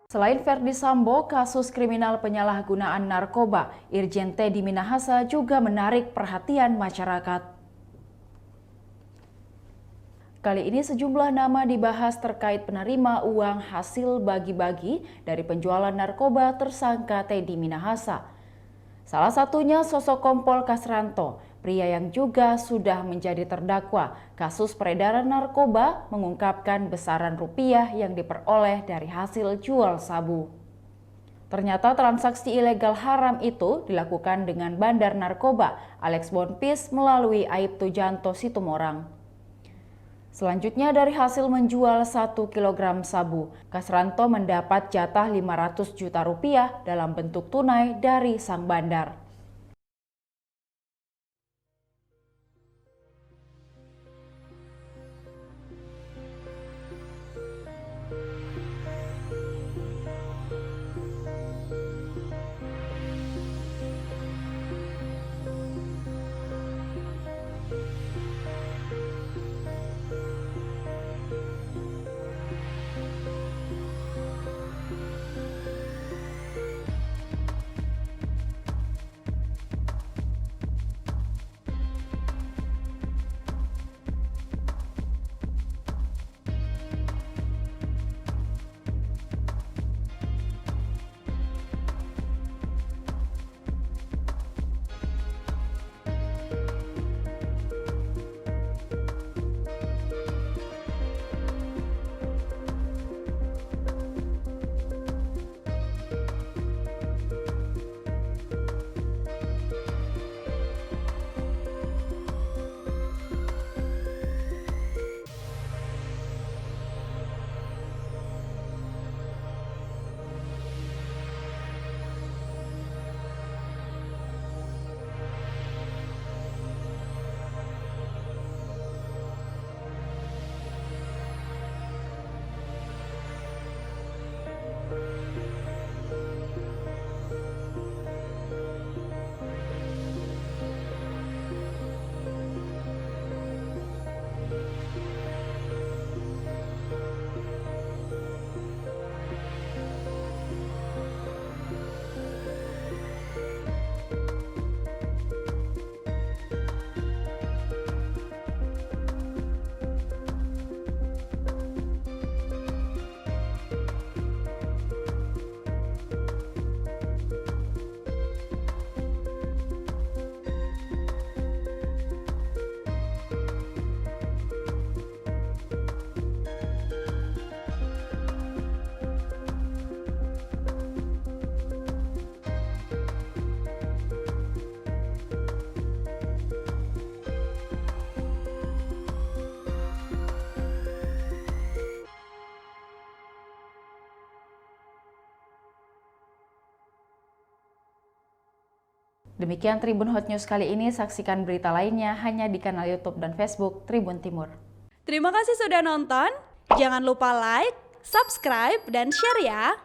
Selain Verdi Sambo, kasus kriminal penyalahgunaan narkoba, Irjen Teddy Minahasa juga menarik perhatian masyarakat. Kali ini sejumlah nama dibahas terkait penerima uang hasil bagi-bagi dari penjualan narkoba tersangka Teddy Minahasa. Salah satunya sosok Kompol Kasranto, pria yang juga sudah menjadi terdakwa kasus peredaran narkoba, mengungkapkan besaran rupiah yang diperoleh dari hasil jual sabu. Ternyata transaksi ilegal haram itu dilakukan dengan bandar narkoba Alex Bonpis melalui Aibtu Janto Situmorang. Selanjutnya dari hasil menjual 1 kg sabu, Kasranto mendapat jatah 500 juta rupiah dalam bentuk tunai dari sang bandar. Demikian Tribun Hot News kali ini, saksikan berita lainnya hanya di kanal YouTube dan Facebook Tribun Timur. Terima kasih sudah nonton, jangan lupa like, subscribe, dan share ya!